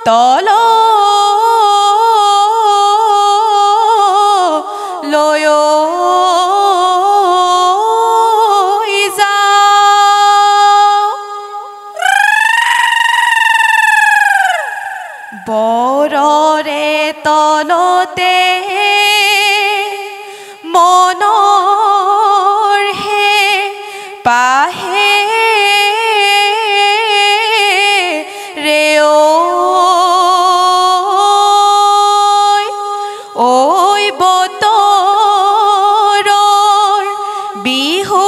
তল লয় বৰৰে তলতে মনৰ হে পাহে ৰে ঐ বতৰৰ বিহু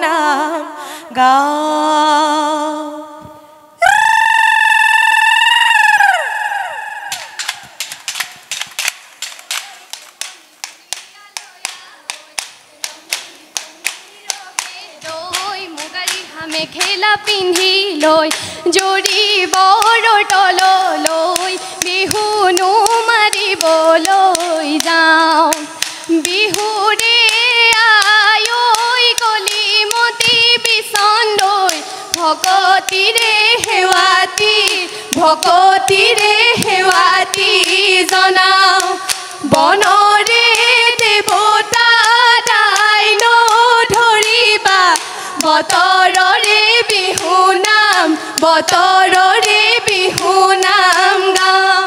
নাম গাওঁ। মেখেলা পিন্ধি লৈ জৰি বৰৰ তললৈ বিহুনো মাৰিবলৈ যাওঁ। বিহুৰে আই কলিমতি বিচন লৈ ভকতিৰে সেৱাতি জনাওঁ। বনৰে দেৱতা দাইল ধৰিবা বতৰৰে বিহু নাম গাওঁ।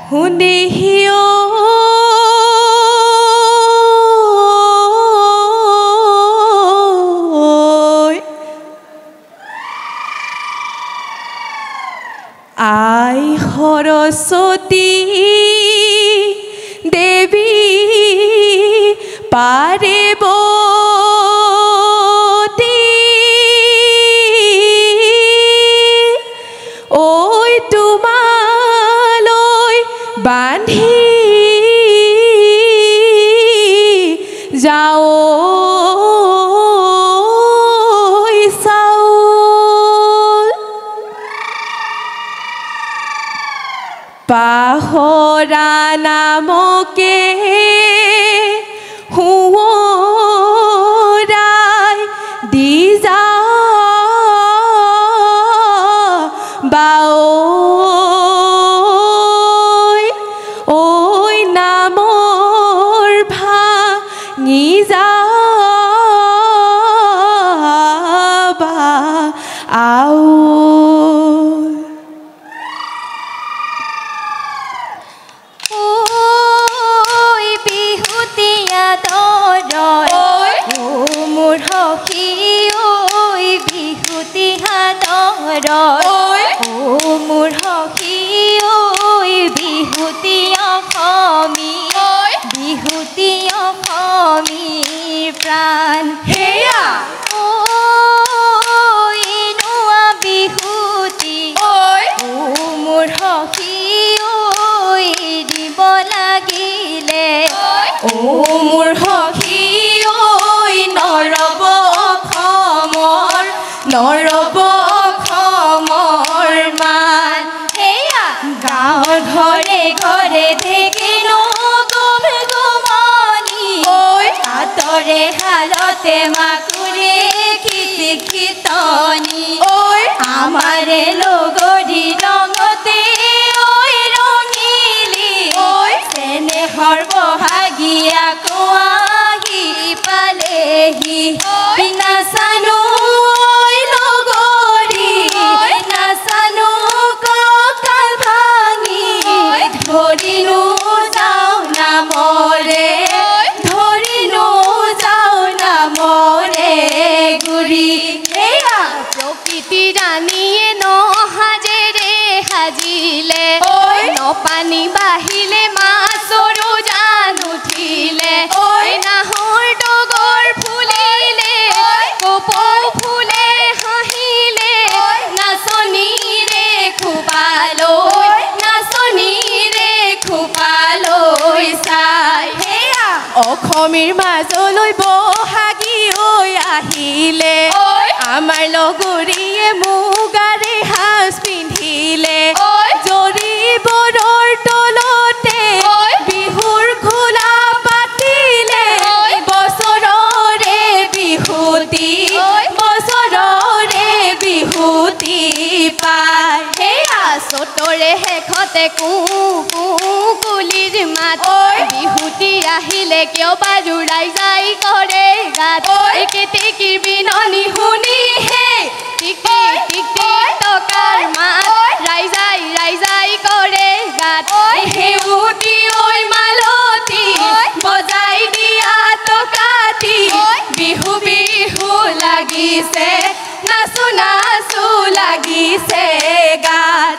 শুনিহিও আই সৰস্বতী দেৱী পাৰ্বতী ঐ তোমালৈ বান্ধি যাওঁ পাহৰা নামকে সোঁৱৰাই দি যা ঐ নামৰ ভাঙি যাবা আও। মোৰ সখী ঐ বিহুতি অসমীৰ প্ৰাণ হেয়া নোৱা বিহুতি মোৰ সখী ঐ দিব লাগিলে মোৰ সখী নৰব অসমৰ মান হেয়া গাঁৱৰ ঘৰে ঘৰে ঢেকিনো গুম গুমনি হাতৰে হালতে মাকুৰে খিতনি আমাৰে লগৰী ৰঙতে ৰঙিলি চেনেহৰ বহাগীয়া কোৱাহি পালেহি নাচানো নাচানো কঁকাল ভাঙি ধৰিনো যাওঁ নামৰে গুৰি প্ৰকৃতি ৰাণীয়ে নহাজেৰে সাজিলে নপানী বাঢ়িলে মাছৰো জান উঠিলে নাহৰ ডগৰ ফুলিলে কপৌ ফুলে হাঁহিলে নাচনীৰে খোপালৈ চাই অসমীৰ মাজলৈ বহাগী আহিলে আমাৰ লগৰীয়ে মুগাৰে সাজ পিন্ধিলে জৰি বৰৰ তলতে বিহুৰ খোলা তলতে কুলিৰ মাত বিহুতি আহিলে কিয় বাৰু ৰাইজাই কৰে গাত কেতেকীৰ বিননি শুনি হে টিক টিক টকাৰ মাত ৰাইজাই কৰে গাত হেউতি ঐ মালতী বজাই দিয়া টকাতি বিহু বিহু লাগিছে নাচো নাচো লাগিছে গাত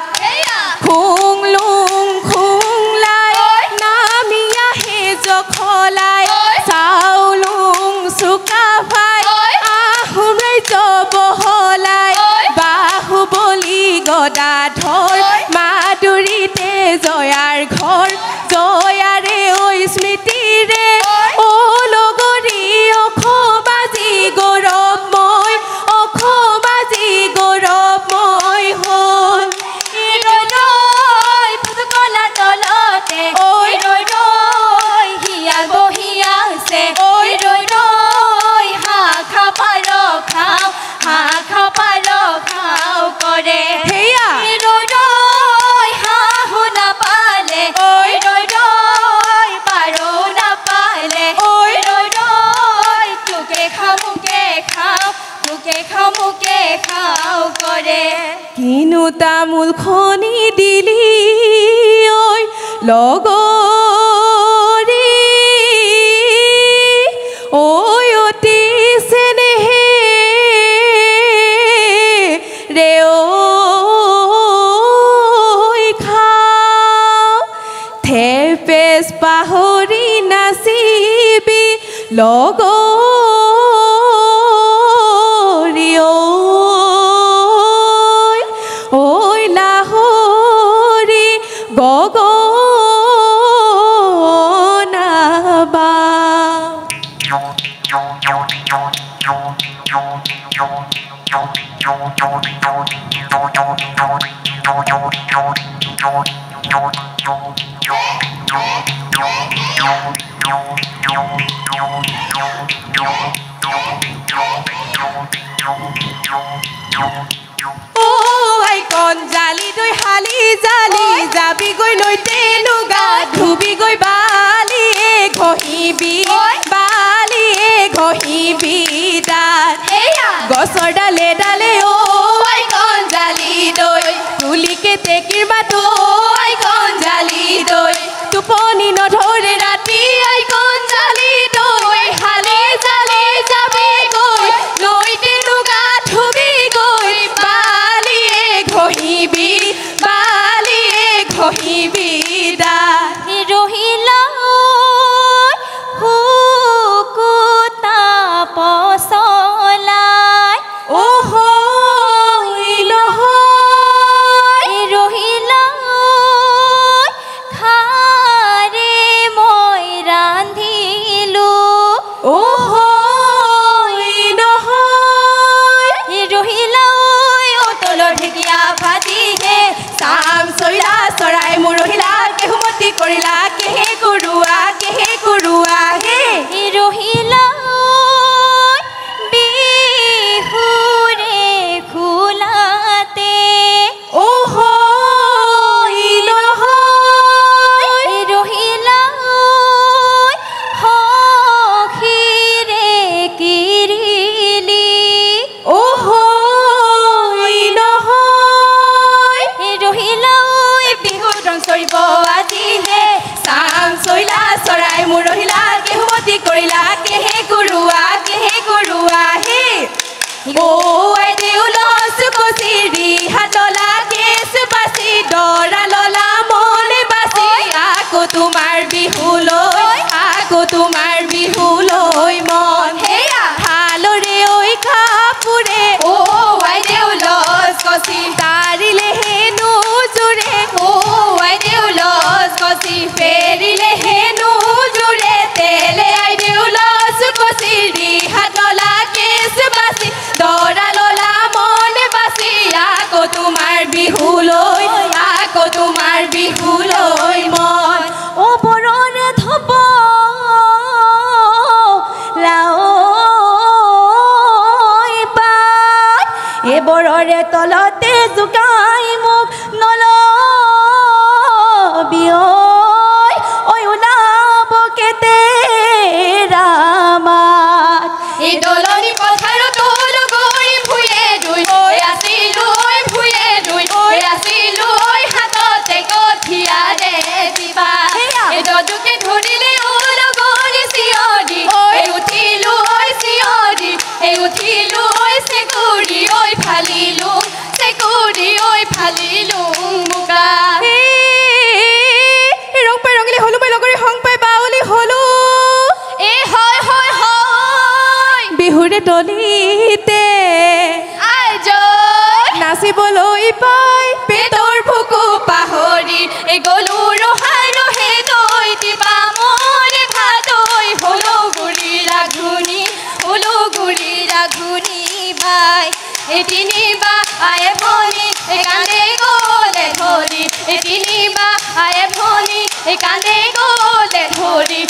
খুংলুং খুংলাই নামি আহে জখলাই চাউলুং চুকাফাই আহোম ৰাজ্য বহলাই বাহুবলি গদাধৰ মাধুৰীতে জয়াৰ ঘৰ জয়াৰে ঐ স্মৃতিৰে ও লগৰী অসমবাজি গৌৰৱময় অসমবাজি গৌৰৱময় হ'ল ফুটকলা তলতে হিয়া বহি আছে হাঁহ খাপাৰ খাও কৰে সেয়া হাঁহো নাপালে পাৰো নাপালে তোকে খাও কৰে কিনো তামোল খনি দিলি ঐ লগৰী ঐ অতি চেনেহে ৰে ঐ খাও থেপেচ পাহৰি নাচিবি লগৰী ঐ লাহৰি গগনাবা আইকন জালি দৈ হালি জালি যাবি গৈ নৈতে নুগা ধুবি গৈ বালিয়ে ঘঁহিবি দাঁত গছৰ ডালে ডালে আইকন জালি দৈ তুলি কেতেকীৰ মাত আইকন জালি দৈ টোপনি নধৰে ৰাতি আইকন জালি দৈ হালি জালি যাবি গৈ নৈতে নুগা ধুবি গৈ বালিয়ে ঘঁহিবি দাঁত ৰহিলা হুকুতা পচলাই নহয় ৰহিলা খাৰে মই ৰান্ধিলো নহয় ৰহিলা অতলৰ ঢেকীয়া ভাজিহে চাম চইলা চৰাই মোৰ ৰহিলা কেহুমতি কৰিলা কেহে কৰোৱা হে ৰহিলা বিহুৰে খোলাতে নহয় ৰহিলা সখীৰে কিৰিলি নহয় ৰহিলা বিহুত ৰং চৰিব আজিহে চাম চইলা চৰাই মোৰ ৰহিলা কেহুমতি কৰিলা কেহে কৰোৱা হে আই দেউলচ কচিৰি হাতলা কেচ বাচি দৰা ললা মনে বাচি আকৌ তোমাৰ বিহুলৈ মন হেয়া ভালৰে ঐ কাপুৰে আই দেউলচ কচি তাৰিলে হেনো জোৰে আই দেউলচ কচি ফেৰিলে হেনো জোৰে তেলে আই দেউলচ কচিৰি হাতলা কেচ বাচি দৰা ললা মনে বাচি আকৌ তোমাৰ বিহুলৈ মন বৰৰে থব বৰৰে তলতে জোকাই মোক নলয় পথাৰত লগৰী ভূঞে ৰুই আছিলো ভূঞে ৰুই আছিলো হাততে কঠিয়াৰে দিবা এই যদুকে ধৰিলে লগৰী চিঞৰি উঠিলো চিঞৰি উঠিলো চেকুৰি ফালিলো চেকুৰি ফালিলো মুগা ৰং পাই ৰঙিলে হলো মই লগৰী হং পাই বাউলি হলো হয় হয় হয় বিহুৰে দলিতে নাচিবলৈ পাই পেটৰ ভোকো পাহৰি গলো ৰহাই ৰহে দৈ দিবা মৰে ভাদৈ হলো গুৰি ৰাঘুনি ভাই তিনিবা আয়ে ভনী কান্দে গলে ধৰি তিনিবা আয়ে ভনী কান্দে গলে ধৰি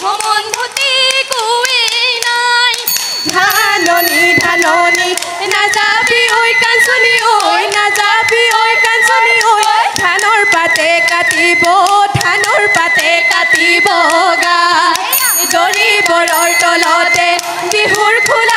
সম্বন্ধতে কুৱে নাই ধাননি নাযাবি ঐ কাঞ্চনী ঐ নাযাবি ঐ কাঞ্চনী ঐ ধানৰ পাতে কাটিব গাই জৰি বৰৰ তলতে বিহুৰ খোল